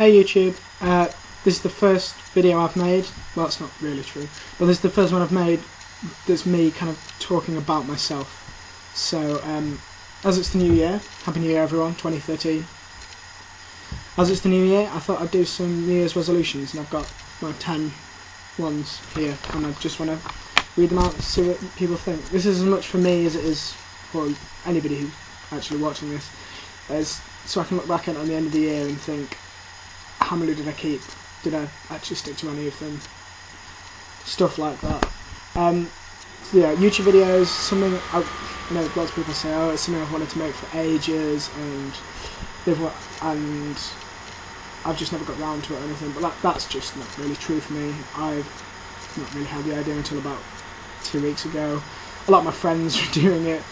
Hey YouTube, this is the first video I've made, well it's not really true, but this is the first one I've made that's me kind of talking about myself. So, as it's the new year, Happy New Year everyone, 2013. As it's the new year, I thought I'd do some New Year's resolutions, and I've got my 10 ones here, and I just want to read them out and see what people think. This is as much for me as it is for anybody who's actually watching this, so I can look back at it on the end of the year and think, how many did I keep? Did I actually stick to any of them? Stuff like that. So yeah, YouTube videos, something I know lots of people say, oh, it's something I've wanted to make for ages, and I've just never got round to it or anything. But that's just not really true for me. I've not really had the idea until about 2 weeks ago. A lot of my friends were doing it,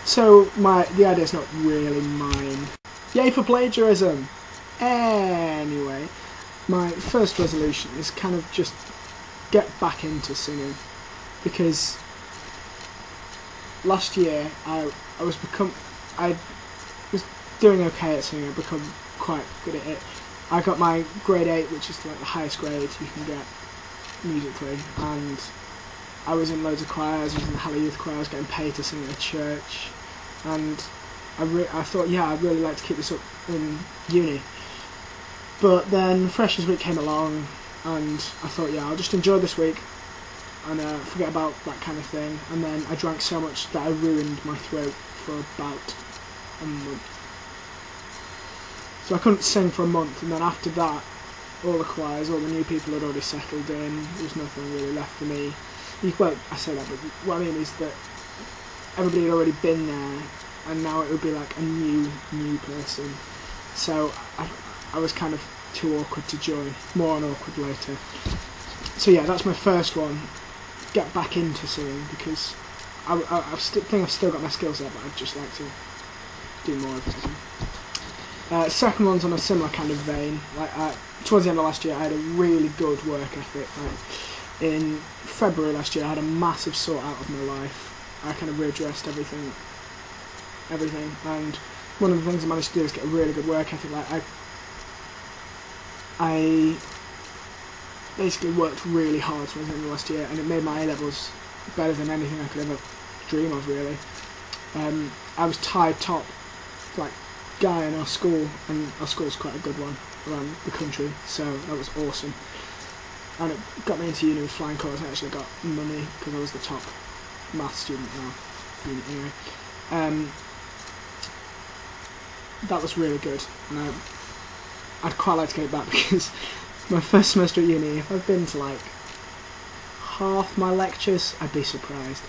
so the idea's not really mine. Yay for plagiarism! Anyway, my first resolution is kind of just get back into singing, because last year I was doing okay at singing. I've become quite good at it. I got my grade 8, which is like the highest grade you can get musically, and I was in loads of choirs. I was in the Hello Youth Choir. I was getting paid to sing at a church, and I thought, yeah, I'd really like to keep this up in uni. But then Freshers Week came along, and I thought, yeah, I'll just enjoy this week and forget about that kind of thing. And then I drank so much that I ruined my throat for about a month. So I couldn't sing for a month, and then after that, all the choirs, all the new people had already settled in. There was nothing really left for me. Well, I say that, but what I mean is that everybody had already been there, and now it would be like a new person. So I was kind of too awkward to join. More on awkward later. So yeah, that's my first one. Get back into singing, because I think I've still got my skill set, but I'd just like to do more of it. Second one's on a similar kind of vein. Towards the end of last year, I had a really good work ethic. In February last year, I had a massive sort out of my life. I kind of readdressed everything, and one of the things I managed to do is get a really good work ethic. I basically worked really hard towards the end of last year, and it made my A-levels better than anything I could ever dream of, really. I was tied top, guy in our school, and our school's quite a good one around the country, so that was awesome. And it got me into uni with flying colours, and I actually got money because I was the top maths student anyway. That was really good, and I'd quite like to get it back, because my first semester at uni, if I've been to half my lectures, I'd be surprised.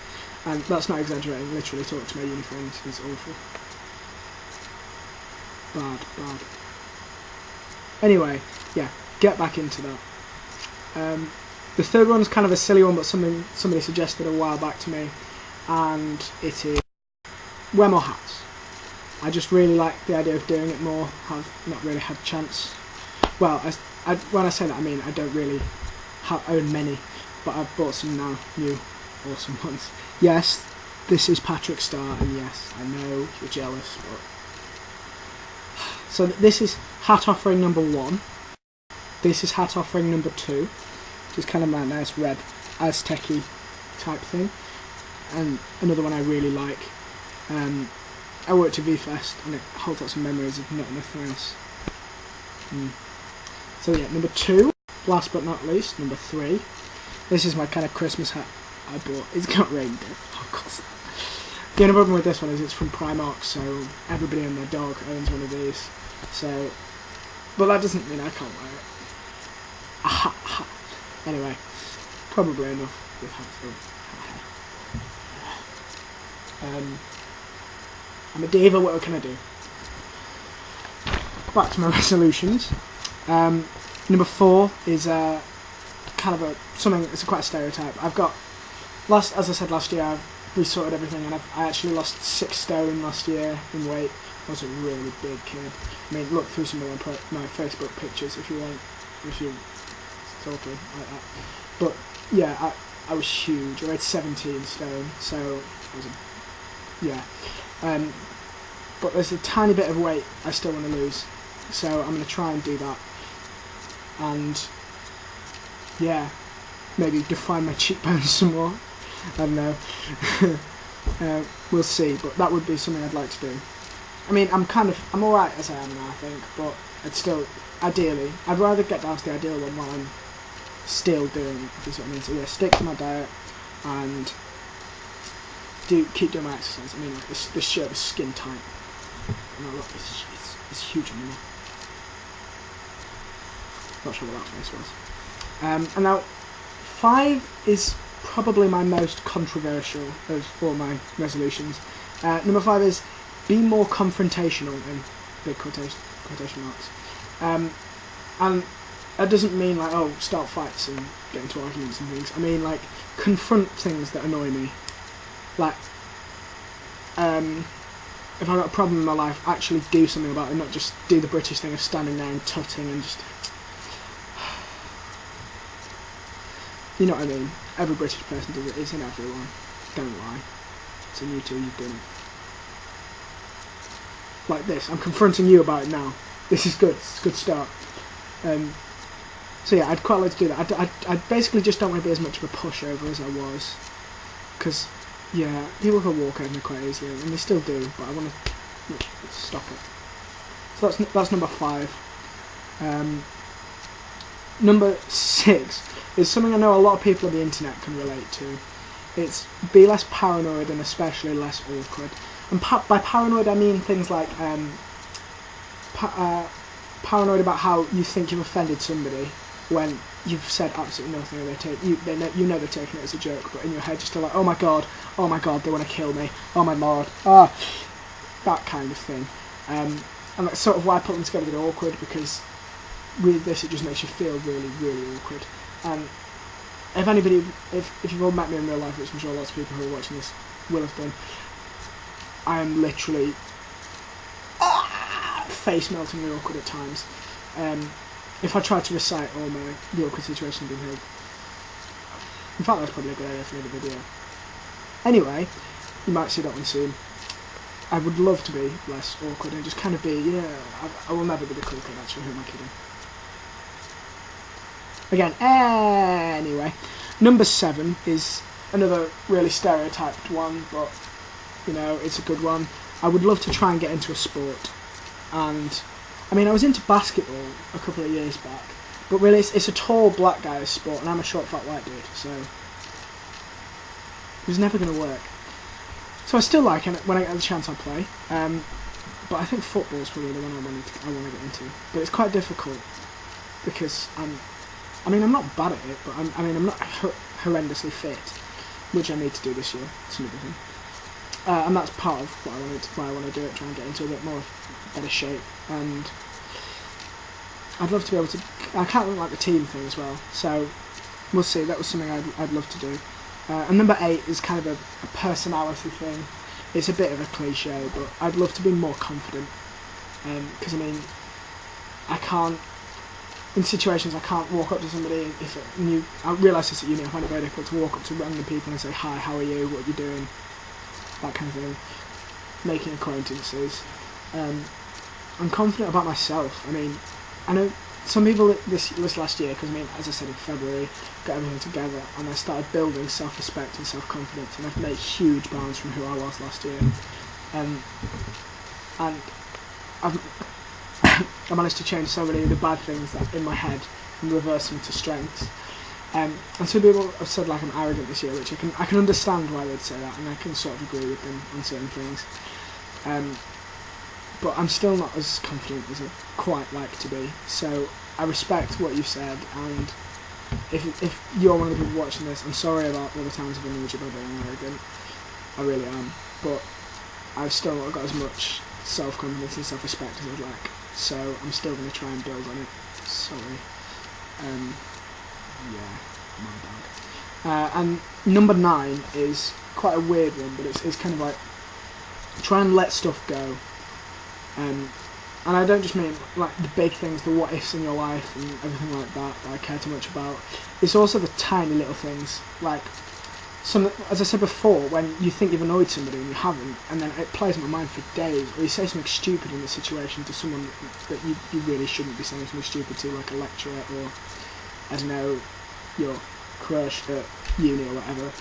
And that's not exaggerating, literally talk to my uni friends, it's awful. Bad. Anyway, yeah, get back into that. The third one's kind of a silly one, but somebody suggested a while back to me, and it is wear more hats. I just really like the idea of doing it more. Have not really had a chance. Well, when I say that, I mean I don't really own many, but I've bought some now, new, awesome ones. Yes, this is Patrick Star, and yes, I know you're jealous, but... So this is hat offering number 1. This is hat offering number 2, which is kind of my nice red Aztec-y type thing. And another one I really like. I worked at V-Fest, and it holds lots of memories of not nothing else. So yeah, number 2, last but not least, number 3. This is my kind of Christmas hat I bought. It's got reindeer. Of course. The only problem with this one is it's from Primark, so everybody and their dog owns one of these. So, but that doesn't mean I can't wear it. Aha. Anyway, probably enough with hats. I'm a diva, what can I do? Back to my resolutions. Number 4 is kind of it's quite a stereotype. As I said last year, I've resorted everything, and I actually lost 6 stone last year in weight. I was a really big kid. I mean, look through some of my Facebook pictures if you're talking like that. But yeah, I was huge. I weighed 17 stone, so I was but there's a tiny bit of weight I still want to lose, so I'm going to try and do that. and yeah, maybe define my cheekbones some more. I don't know. We'll see, but that would be something I'd like to do. I mean, I'm alright as I am now, I think, but ideally, I'd rather get down to the ideal one while I'm still doing it, if you see what I mean. So yeah, stick to my diet, and keep doing my exercise. I mean, like, this shirt is skin tight. No, look, it's huge on me. Not sure what that face was. And now, 5 is probably my most controversial of all my resolutions. Number 5 is be more confrontational, in big quotation marks. And that doesn't mean like, oh, start fights and get into arguments and things. I mean, like, confront things that annoy me. Like, if I've got a problem in my life, actually do something about it, not just do the British thing of standing there and tutting and just... You know what I mean? Every British person does it, it's in everyone. Don't lie. It's in you too, you've done it. Like this, I'm confronting you about it now. This is good, it's a good start. So yeah, I'd quite like to do that. I basically just don't want to be as much of a pushover as I was. Because, yeah, people can walk over me quite easily, and they still do, but I want to stop it. So that's number 5. Number 6 is something I know a lot of people on the internet can relate to. It's be less paranoid and especially less awkward. And by paranoid I mean things like paranoid about how you think you've offended somebody when you've said absolutely nothing, and you know they're taking it as a joke, but in your head you're still like, oh my god, they want to kill me, oh my lord, that kind of thing. And that's sort of why I put them together with awkward, because with this it just makes you feel really, really awkward. And if you've all met me in real life, which I'm sure lots of people who are watching this will have done, I am literally face meltingly awkward at times. If I tried to recite all the awkward situations in here, in fact that's probably a good idea for another video. Anyway, you might see that one soon. I would love to be less awkward and just kind of be, yeah, I will never be the cool kid actually, who am I kidding? Again, anyway, number 7 is another really stereotyped one, but you know, it's a good one. I would love to try and get into a sport, and I mean, I was into basketball a couple of years back, but really it's a tall black guy's sport, and I'm a short fat white dude, so it was never going to work. So I still like it. When I get the chance I'll play, but I think football's probably the one I want to get into, but it's quite difficult because I'm not bad at it, but I'm not horrendously fit, which I need to do this year. It's another thing. And that's part of why I want to do it, try and get into a bit more better shape. And I'd love to be able to... I can't look like the team thing as well, so we'll see. That was something I'd love to do. And number 8 is kind of a personality thing. It's a bit of a cliche, but I'd love to be more confident. Because, I mean, I can't... In situations, I can't walk up to somebody. I realise this at uni, I find it very difficult to walk up to random people and say, hi, how are you, what are you doing? That kind of thing. Making acquaintances. I'm confident about myself. I mean, I know some people this last year, because I mean, as I said in February, got everything together, and I started building self-respect and self-confidence, and I've made huge bounds from who I was last year. And I managed to change so many of the bad things that in my head and reverse them to strengths. And some people have said like I'm arrogant this year, which I can understand why they'd say that, and I can sort of agree with them on certain things. But I'm still not as confident as I'd quite like to be. So I respect what you've said, and if you're one of the people watching this, I'm sorry about all the times I've been about being arrogant. I really am. But I've still not got as much self-confidence and self-respect as I'd like. So I'm still going to try and build on it. Sorry. Yeah, my bad. And number 9 is quite a weird one, but it's kind of like try and let stuff go. And I don't just mean like the big things, the what ifs in your life and everything like that I care too much about. It's also the tiny little things, like as I said before, when you think you've annoyed somebody and you haven't, and then it plays in my mind for days, or you say something stupid in the situation to someone that you really shouldn't be saying something stupid to, like a lecturer or, I don't know, your crush at uni or whatever,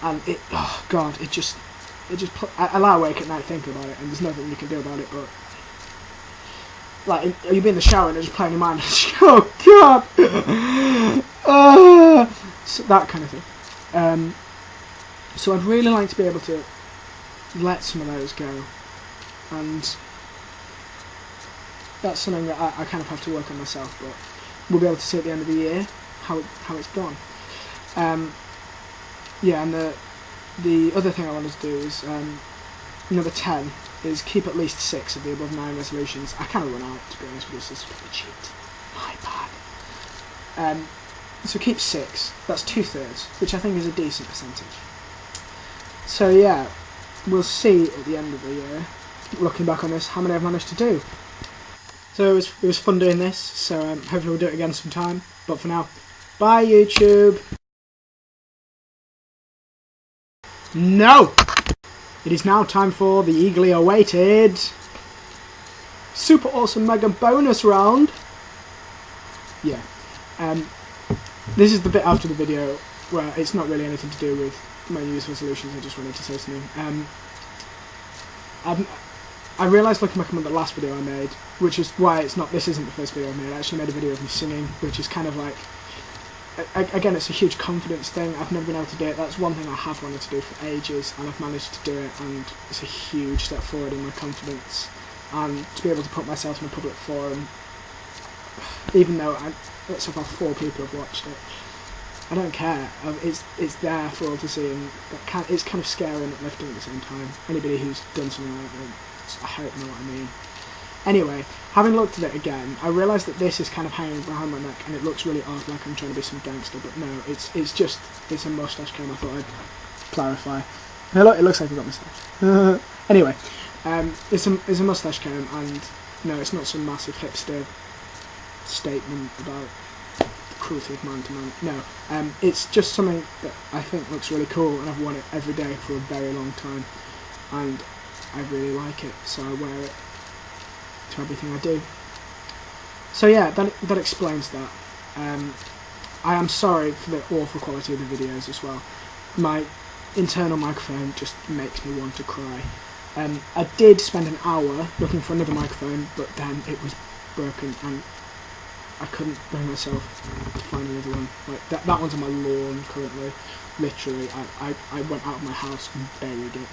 and oh god, I lie awake at night thinking about it, and there's nothing you can do about it, but, like, you'll be in the shower and it'll just play in your mind, oh god, so that kind of thing. So I'd really like to be able to let some of those go, and that's something that I kind of have to work on myself, but we'll be able to see at the end of the year how it's gone. Yeah, and the other thing I wanted to do is, number 10, is keep at least 6 of the above 9 resolutions. I kind of run out, to be honest, because this is pretty cheat. My bad. So keep 6, that's 2/3, which I think is a decent percentage. So yeah, we'll see at the end of the year, looking back on this, how many I've managed to do. So it was fun doing this, so hopefully we'll do it again sometime, but for now, bye YouTube! No! It is now time for the eagerly awaited super awesome mega bonus round. Yeah. This is the bit after the video where it's not really anything to do with my New Year's resolutions, I just wanted to say something. I realised looking back at the last video I made, which is why this isn't the first video I made. I actually made a video of me singing, which is kind of like, again, it's a huge confidence thing. I've never been able to do it. That's one thing I have wanted to do for ages, and I've managed to do it, and it's a huge step forward in my confidence. And to be able to put myself in a public forum, even though so far 4 people have watched it, I don't care. It's there for all to see, and it's kind of scary and uplifting at the same time. Anybody who's done something like that, I hope know what I mean. Anyway, having looked at it again, I realised that this is kind of hanging behind my neck, and it looks really odd, like I'm trying to be some gangster, but no, it's a moustache comb. I thought I'd clarify. Look, it looks like I've got a moustache. Anyway, it's a moustache comb, and no, it's not some massive hipster statement about the cruelty of man to man. No, it's just something that I think looks really cool, and I've worn it every day for a very long time, and I really like it, so I wear it to everything I do. So yeah, that explains that. I am sorry for the awful quality of the videos as well. My internal microphone just makes me want to cry. I did spend an hour looking for another microphone, but then it was broken and I couldn't bring myself to find another one. Like that one's on my lawn currently. Literally, I went out of my house and buried it.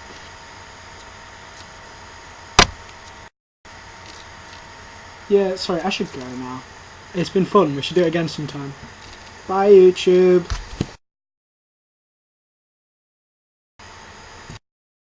Yeah, sorry, I should go now. It's been fun, we should do it again sometime. Bye YouTube!